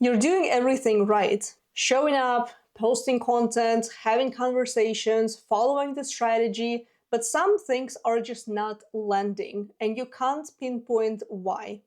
You're doing everything right. Showing up, posting content, having conversations, following the strategy, but some things are just not landing, and you can't pinpoint why.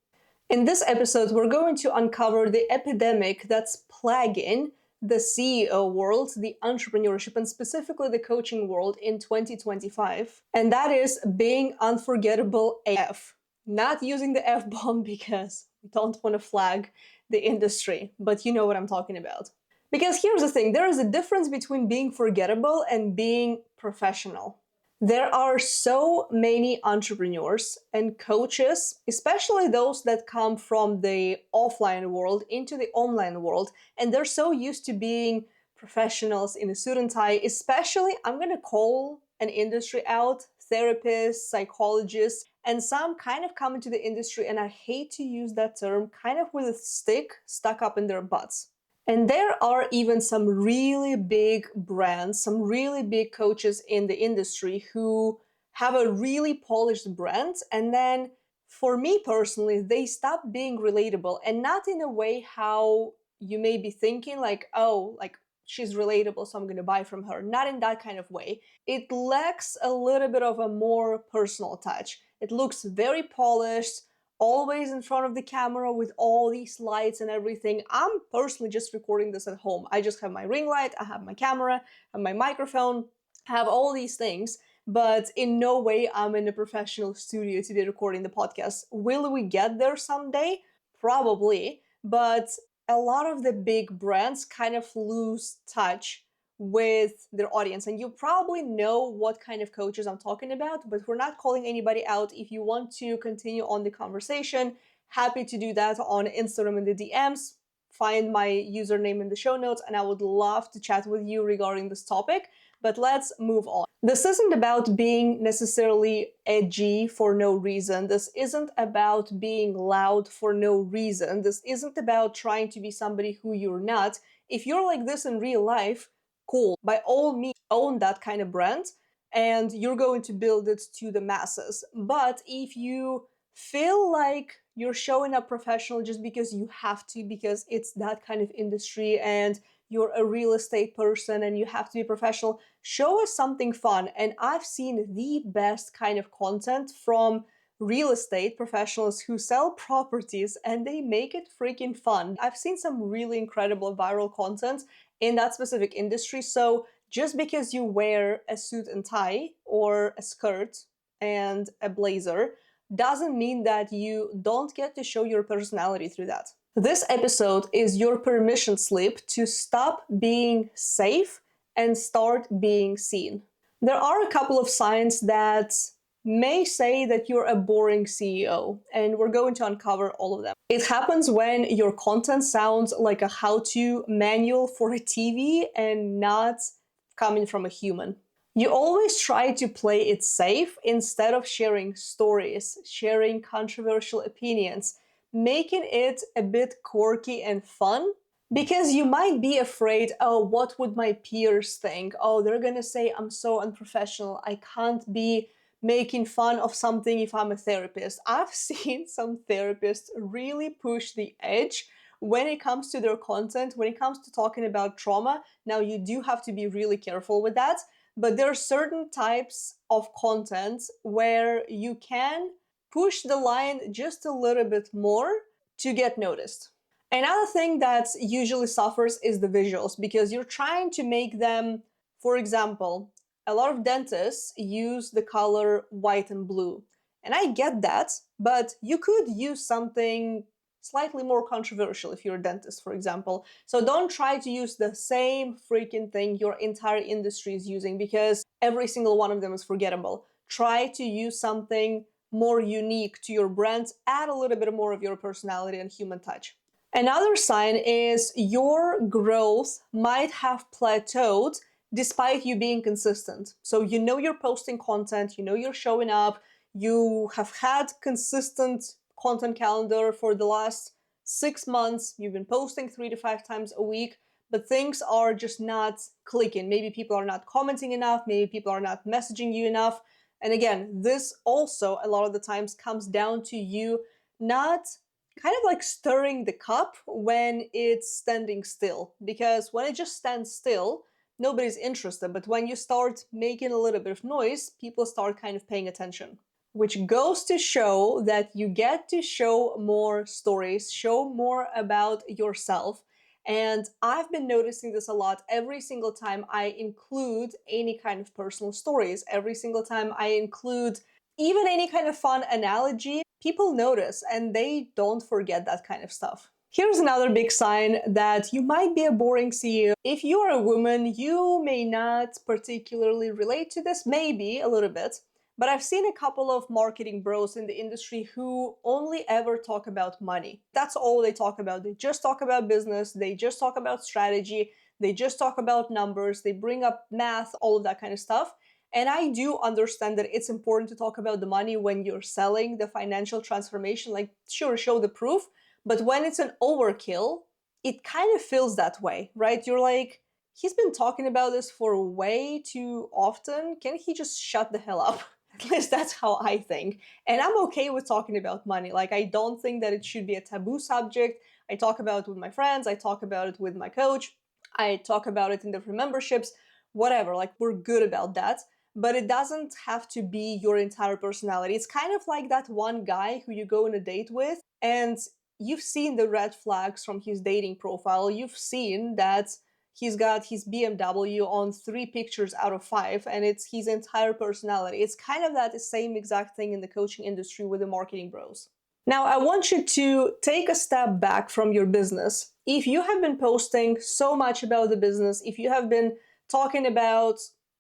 In this episode, we're going to uncover the epidemic that's plaguing the CEO world, the entrepreneurship, and specifically the coaching world in 2025. And that is being unforgettable AF. Not using the F bomb because we don't want to flag the industry, but you know what I'm talking about. Because here's the thing, there is a difference between being forgettable and being professional. There are so many entrepreneurs and coaches, especially those that come from the offline world into the online world, and they're so used to being professionals in a suit and tie, especially, I'm going to call an industry out, therapists, psychologists, and some kind of come into the industry, and I hate to use that term, kind of with a stick stuck up in their butts. And there are even some really big brands, some really big coaches in the industry who have a really polished brand. And then for me personally, they stop being relatable, and not in a way how you may be thinking like, oh, like she's relatable, so I'm going to buy from her. Not in that kind of way. It lacks a little bit of a more personal touch. It looks very polished, always in front of the camera with all these lights and everything. I'm personally just recording this at home. I just have my ring light, I have my camera, I have my microphone, I have all these things, but in no way I'm in a professional studio to be recording the podcast. Will we get there someday? Probably, but a lot of the big brands kind of lose touch with their audience, and you probably know what kind of coaches I'm talking about, but we're not calling anybody out. If you want to continue on the conversation, happy to do that on Instagram in the DMs. Find my username in the show notes, and I would love to chat with you regarding this topic. But let's move on. This isn't about being necessarily edgy for no reason. This isn't about being loud for no reason. This isn't about trying to be somebody who you're not. If you're like this in real life, cool. By all means, own that kind of brand, and you're going to build it to the masses. But if you feel like you're showing up professional just because you have to, because it's that kind of industry and you're a real estate person and you have to be professional, show us something fun. And I've seen the best kind of content from real estate professionals who sell properties, and they make it freaking fun. I've seen some really incredible viral content in that specific industry. So just because you wear a suit and tie or a skirt and a blazer doesn't mean that you don't get to show your personality through that. This episode is your permission slip to stop being safe and start being seen. There are a couple of signs that may say that you're a boring CEO, and we're going to uncover all of them. It happens when your content sounds like a how-to manual for a TV and not coming from a human. You always try to play it safe instead of sharing stories, sharing controversial opinions, making it a bit quirky and fun, because you might be afraid, oh, what would my peers think? Oh, they're gonna say I'm so unprofessional. I can't be making fun of something if I'm a therapist. I've seen some therapists really push the edge when it comes to their content, when it comes to talking about trauma. Now, you do have to be really careful with that, but there are certain types of content where you can push the line just a little bit more to get noticed. Another thing that usually suffers is the visuals, because you're trying to make them, for example, a lot of dentists use the color white and blue. And I get that, but you could use something slightly more controversial if you're a dentist, for example. So don't try to use the same freaking thing your entire industry is using, because every single one of them is forgettable. Try to use something more unique to your brand, add a little bit more of your personality and human touch. Another sign is your growth might have plateaued despite you being consistent. So you know you're posting content, you know you're showing up, you have had consistent content calendar for the last 6 months, you've been posting 3 to 5 times a week, but things are just not clicking. Maybe people are not commenting enough, maybe people are not messaging you enough. And again, this also a lot of the times comes down to you not kind of like stirring the cup when it's standing still. Because when it just stands still, nobody's interested. But when you start making a little bit of noise, people start kind of paying attention. Which goes to show that you get to show more stories, show more about yourself. And I've been noticing this a lot every single time I include any kind of personal stories, every single time I include even any kind of fun analogy, people notice and they don't forget that kind of stuff. Here's another big sign that you might be a boring CEO. If you are a woman, you may not particularly relate to this, maybe a little bit, but I've seen a couple of marketing bros in the industry who only ever talk about money. That's all they talk about. They just talk about business, they just talk about strategy, they just talk about numbers, they bring up math, all of that kind of stuff. And I do understand that it's important to talk about the money when you're selling the financial transformation, like, sure, show the proof. But when it's an overkill, it kind of feels that way, right? You're like, he's been talking about this for way too often. Can he just shut the hell up? At least that's how I think. And I'm okay with talking about money. Like, I don't think that it should be a taboo subject. I talk about it with my friends, I talk about it with my coach, I talk about it in different memberships, whatever. Like, we're good about that. But it doesn't have to be your entire personality. It's kind of like that one guy who you go on a date with, and you've seen the red flags from his dating profile. You've seen that he's got his BMW on 3 pictures out of 5, and it's his entire personality. It's kind of that same exact thing in the coaching industry with the marketing bros. Now, I want you to take a step back from your business. If you have been posting so much about the business, if you have been talking about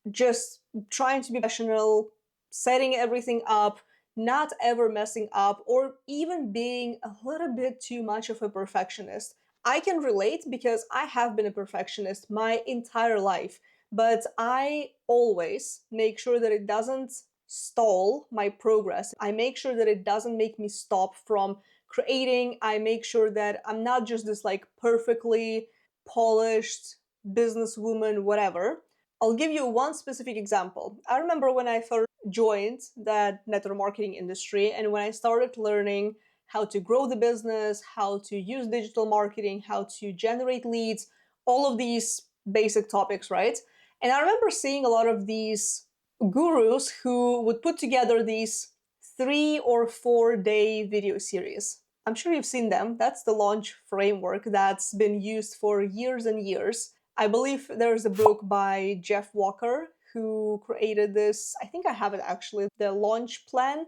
just trying to be professional, setting everything up, not ever messing up, or even being a little bit too much of a perfectionist, I can relate because I have been a perfectionist my entire life, but I always make sure that it doesn't stall my progress. I make sure that it doesn't make me stop from creating. I make sure that I'm not just this like perfectly polished businesswoman, whatever. I'll give you one specific example. I remember when I first joined that network marketing industry and when I started learning how to grow the business, how to use digital marketing, how to generate leads, all of these basic topics, right? And I remember seeing a lot of these gurus who would put together these 3 or 4 day video series. I'm sure you've seen them. That's the launch framework that's been used for years and years. I believe there's a book by Jeff Walker who created this. I think I have it actually, the launch plan.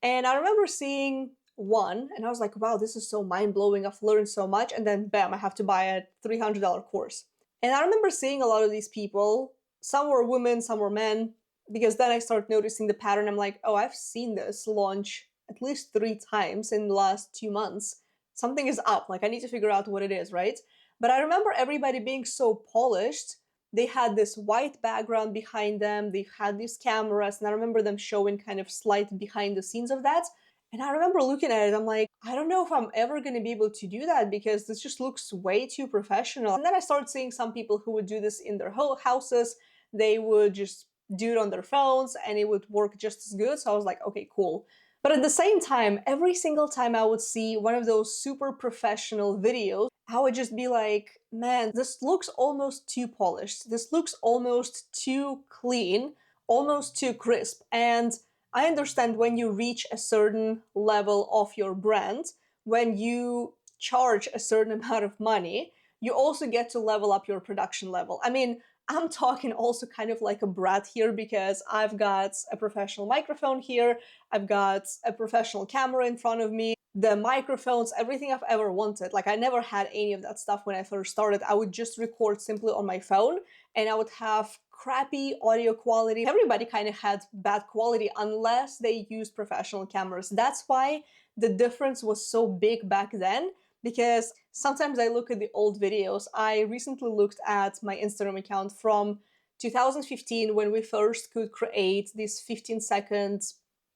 And I remember seeing one and I was like, wow, this is so mind blowing. I've learned so much. And then, bam, I have to buy a $300 course. And I remember seeing a lot of these people. Some were women, some were men, because then I start noticing the pattern. I'm like, oh, I've seen this launch at least 3 times in the last 2 months. Something is up. Like, I need to figure out what it is, right? But I remember everybody being so polished. They had this white background behind them, they had these cameras, and I remember them showing kind of slight behind the scenes of that. And I remember looking at it, I'm like, I don't know if I'm ever going to be able to do that because this just looks way too professional. And then I started seeing some people who would do this in their whole houses. They would just do it on their phones and it would work just as good. So I was like, okay, cool. But at the same time, every single time I would see one of those super professional videos, I would just be like, man, this looks almost too polished. This looks almost too clean, almost too crisp. And I understand when you reach a certain level of your brand, when you charge a certain amount of money, you also get to level up your production level. I mean, I'm talking also kind of like a brat here because I've got a professional microphone here, I've got a professional camera in front of me, the microphones, everything I've ever wanted. Like, I never had any of that stuff when I first started. I would just record simply on my phone and I would have crappy audio quality. Everybody kind of had bad quality unless they used professional cameras. That's why the difference was so big back then, because sometimes I look at the old videos. I recently looked at my Instagram account from 2015 when we first could create these 15-second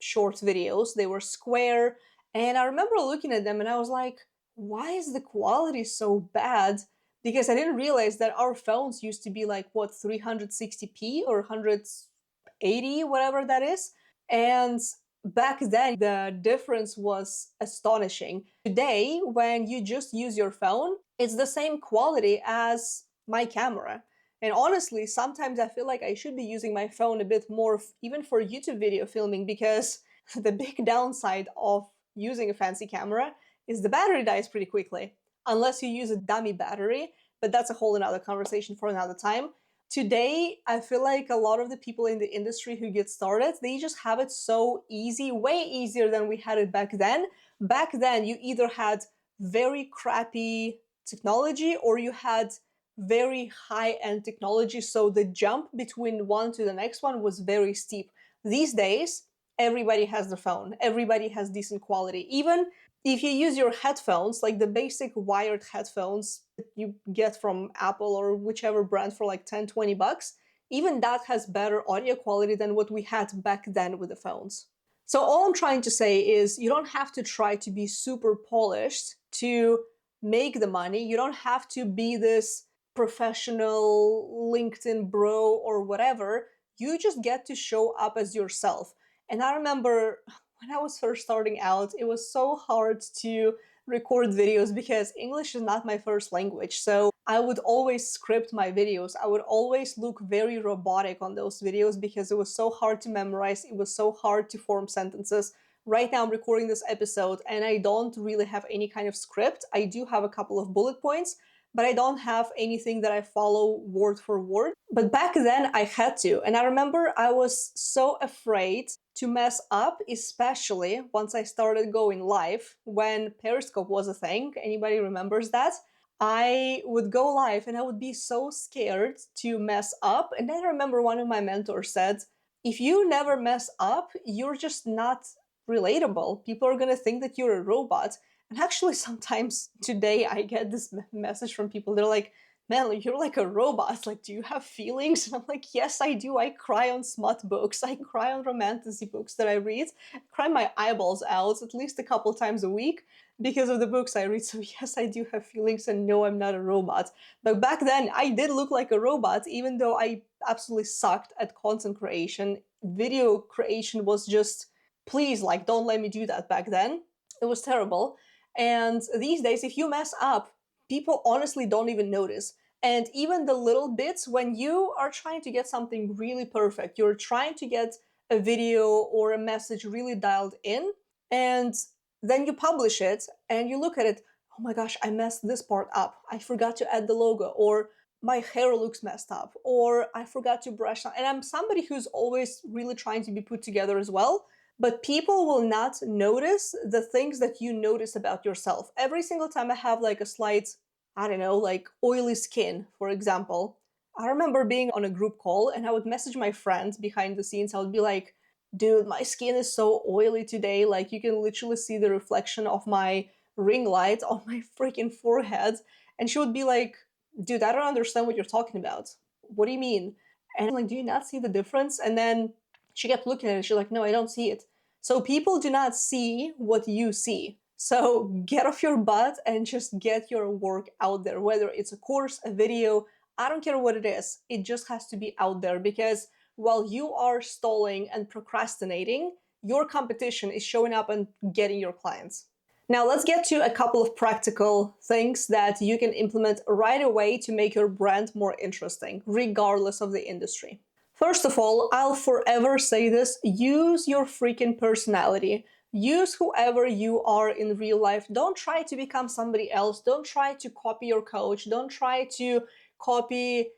short videos. They were square, and I remember looking at them and I was like, why is the quality so bad? Because I didn't realize that our phones used to be like, what, 360p or 180, whatever that is. And Back then, the difference was astonishing. Today, when you just use your phone, it's the same quality as my camera. And honestly, sometimes I feel like I should be using my phone a bit more, even for YouTube video filming, because the big downside of using a fancy camera is the battery dies pretty quickly, unless you use a dummy battery, but that's a whole another conversation for another time. Today, I feel like a lot of the people in the industry who get started, they just have it so easy, way easier than we had it back then. Back then, you either had very crappy technology or you had very high-end technology, so the jump between one to the next one was very steep. These days, everybody has their phone, everybody has decent quality. Even if you use your headphones, like the basic wired headphones that you get from Apple or whichever brand for like 10, 20 bucks, even that has better audio quality than what we had back then with the phones. So all I'm trying to say is you don't have to try to be super polished to make the money. You don't have to be this professional LinkedIn bro or whatever. You just get to show up as yourself. And I remember when I was first starting out, it was so hard to record videos because English is not my first language. So I would always script my videos. I would always look very robotic on those videos because it was so hard to memorize. It was so hard to form sentences. Right now I'm recording this episode and I don't really have any kind of script. I do have a couple of bullet points, but I don't have anything that I follow word for word. But back then I had to. And I remember I was so afraid to mess up, especially once I started going live when Periscope was a thing. Anybody remembers that? I would go live and I would be so scared to mess up. And then I remember one of my mentors said, if you never mess up, you're just not relatable. People are gonna think that you're a robot. And actually, sometimes today I get this message from people. They're like, man, you're like a robot. Like, do you have feelings? And I'm like, yes, I do. I cry on smut books. I cry on romantasy books that I read. I cry my eyeballs out at least a couple times a week because of the books I read. So yes, I do have feelings and no, I'm not a robot. But back then I did look like a robot, even though I absolutely sucked at content creation. Video creation was just, please, like, don't let me do that back then. It was terrible. And these days, if you mess up, people honestly don't even notice. And even the little bits, when you are trying to get something really perfect, you're trying to get a video or a message really dialed in, and then you publish it and you look at it, oh my gosh, I messed this part up. I forgot to add the logo, or my hair looks messed up, or I forgot to brush. And I'm somebody who's always really trying to be put together as well. But people will not notice the things that you notice about yourself. Every single time I have like a slight, I don't know, like oily skin, for example, I remember being on a group call and I would message my friends behind the scenes. I would be like, dude, my skin is so oily today. Like, you can literally see the reflection of my ring light on my freaking forehead. And she would be like, dude, I don't understand what you're talking about. What do you mean? And I'm like, do you not see the difference? And then she kept looking at it. She's like, no, I don't see it. So people do not see what you see. So get off your butt and just get your work out there, whether it's a course, a video, I don't care what it is. It just has to be out there, because while you are stalling and procrastinating, your competition is showing up and getting your clients. Now let's get to a couple of practical things that you can implement right away to make your brand more interesting, regardless of the industry. First of all, I'll forever say this, use your freaking personality. Use whoever you are in real life. Don't try to become somebody else. Don't try to copy your coach. Don't try to copy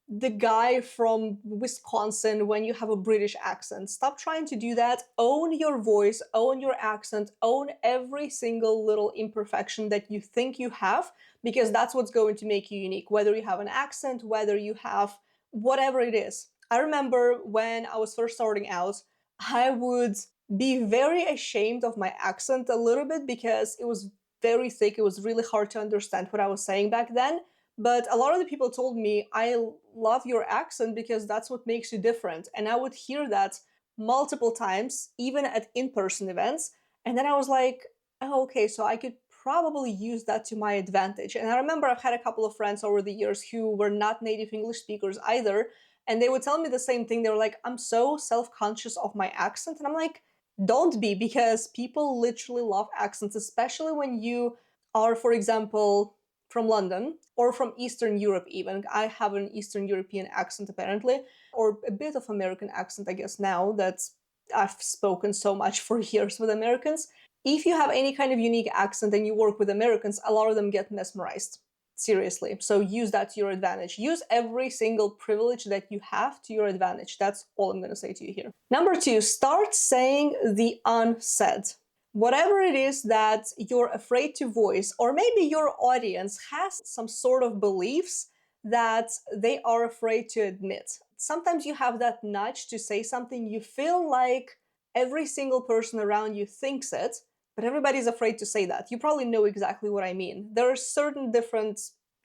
the guy from Wisconsin when you have a British accent. Stop trying to do that. Own your voice, own your accent, own every single little imperfection that you think you have, because that's what's going to make you unique. Whether you have an accent, whether you have whatever it is. I remember when I was first starting out, I would be very ashamed of my accent a little bit because it was very thick. It was really hard to understand what I was saying back then. But a lot of the people told me, I love your accent because that's what makes you different. And I would hear that multiple times, even at in-person events. And then I was like, oh, okay, so I could probably use that to my advantage. And I remember I've had a couple of friends over the years who were not native English speakers either. And they would tell me the same thing. They were like, I'm so self-conscious of my accent. And I'm like, don't be, because people literally love accents, especially when you are, for example, from London or from Eastern Europe even. I have an Eastern European accent apparently, or a bit of American accent, I guess, now that I've spoken so much for years with Americans. If you have any kind of unique accent and you work with Americans, a lot of them get mesmerized. Seriously. So use that to your advantage. Use every single privilege that you have to your advantage. That's all I'm going to say to you here. Number 2, start saying the unsaid. Whatever it is that you're afraid to voice, or maybe your audience has some sort of beliefs that they are afraid to admit. Sometimes you have that nudge to say something, you feel like every single person around you thinks it, but everybody's afraid to say that. You probably know exactly what I mean. There are certain different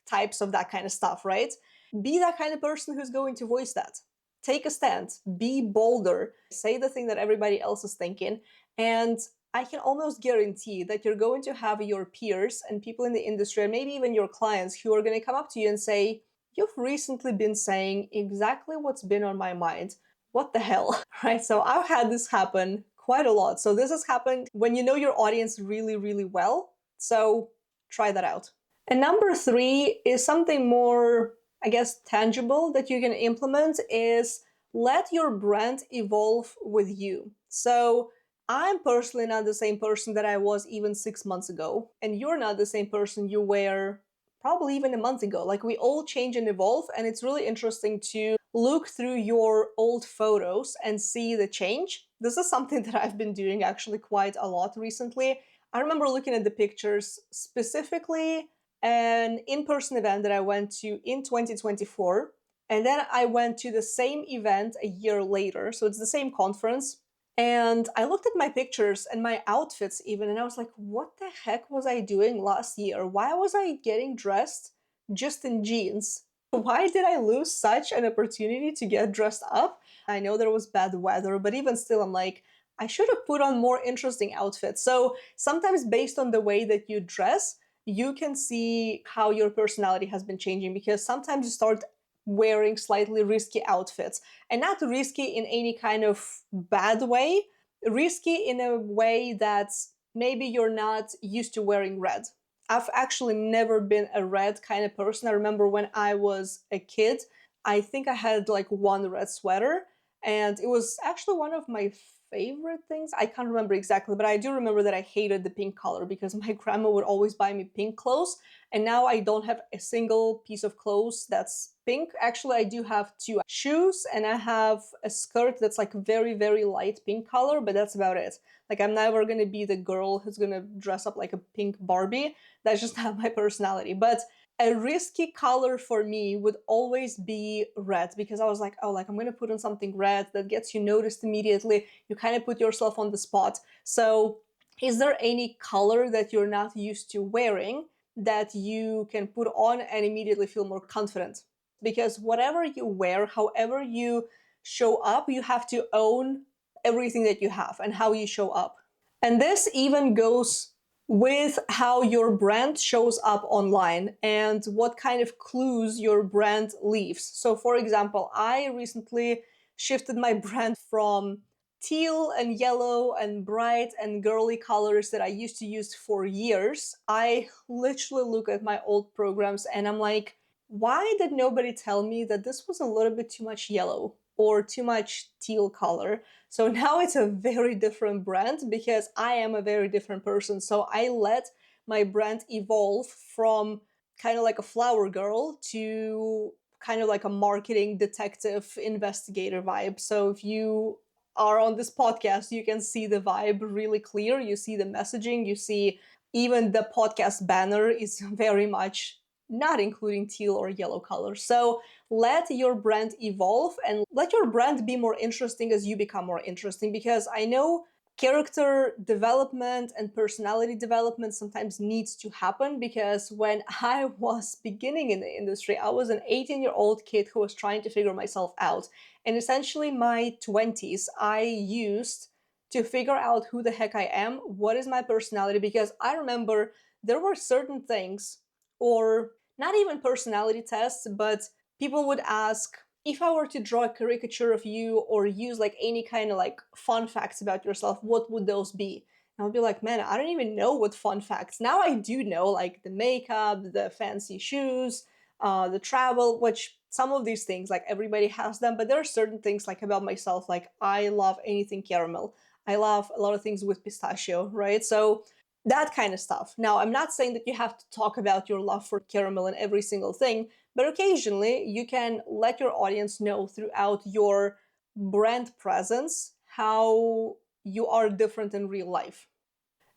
types of that kind of stuff, right? Be that kind of person who's going to voice that. Take a stand, be bolder, say the thing that everybody else is thinking, and I can almost guarantee that you're going to have your peers and people in the industry, and maybe even your clients, who are going to come up to you and say, "You've recently been saying exactly what's been on my mind. What the hell?" Right? So I've had this happen quite a lot. So this has happened when you know your audience really, really well. So try that out. And number 3 is something more, I guess, tangible that you can implement, is let your brand evolve with you. So I'm personally not the same person that I was even 6 months ago, and you're not the same person you were probably even a month ago. Like, we all change and evolve, and it's really interesting to look through your old photos and see the change. This is something that I've been doing actually quite a lot recently. I remember looking at the pictures, specifically an in-person event that I went to in 2024, and then I went to the same event a year later, so it's the same conference. And I looked at my pictures and my outfits even, and I was like, what the heck was I doing last year? Why was I getting dressed just in jeans? Why did I lose such an opportunity to get dressed up? I know there was bad weather, but even still, I'm like, I should have put on more interesting outfits. So sometimes, based on the way that you dress, you can see how your personality has been changing, because sometimes you start wearing slightly risky outfits, and not risky in any kind of bad way, risky in a way that maybe you're not used to wearing red. I've actually never been a red kind of person. I remember when I was a kid, I think I had like one red sweater, and it was actually one of my favorite things. I can't remember exactly, but I do remember that I hated the pink color because my grandma would always buy me pink clothes, and now I don't have a single piece of clothes that's pink. Actually, I do have 2 shoes, and I have a skirt that's like very, very light pink color, but that's about it. Like, I'm never gonna be the girl who's gonna dress up like a pink Barbie. That's just not my personality. But a risky color for me would always be red, because I was like, oh, like, I'm gonna put on something red that gets you noticed immediately. You kind of put yourself on the spot. So is there any color that you're not used to wearing that you can put on and immediately feel more confident? Because whatever you wear, however you show up, you have to own everything that you have and how you show up. And this even goes with how your brand shows up online and what kind of clues your brand leaves. So, for example, I recently shifted my brand from teal and yellow and bright and girly colors that I used to use for years. I literally look at my old programs and I'm like, why did nobody tell me that this was a little bit too much yellow or too much teal color? So now it's a very different brand, because I am a very different person. So I let my brand evolve from kind of like a flower girl to kind of like a marketing detective investigator vibe. So if you are on this podcast, you can see the vibe really clear. You see the messaging, you see even the podcast banner is very much not including teal or yellow colors. So let your brand evolve and let your brand be more interesting as you become more interesting, because I know character development and personality development sometimes needs to happen, because when I was beginning in the industry, I was an 18-year-old kid who was trying to figure myself out. And essentially my 20s, I used to figure out who the heck I am, what is my personality, because I remember there were certain things, or not even personality tests, but people would ask if I were to draw a caricature of you or use like any kind of like fun facts about yourself, what would those be? And I'll be like, man, I don't even know what fun facts. Now I do know, like the makeup, the fancy shoes, the travel, which some of these things, like everybody has them, but there are certain things like about myself, like I love anything caramel. I love a lot of things with pistachio, right? So that kind of stuff. Now, I'm not saying that you have to talk about your love for caramel and every single thing, but occasionally you can let your audience know throughout your brand presence how you are different in real life.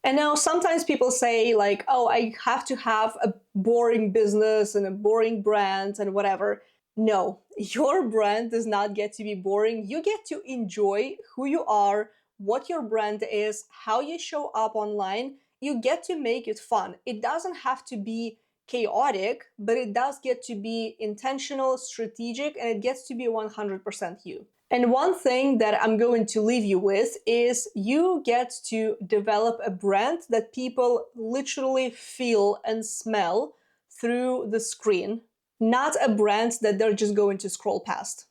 And now sometimes people say, like, oh, I have to have a boring business and a boring brand and whatever. No, your brand does not get to be boring. You get to enjoy who you are, what your brand is, how you show up online. You get to make it fun. It doesn't have to be chaotic, but it does get to be intentional, strategic, and it gets to be 100% you. And one thing that I'm going to leave you with is you get to develop a brand that people literally feel and smell through the screen, not a brand that they're just going to scroll past.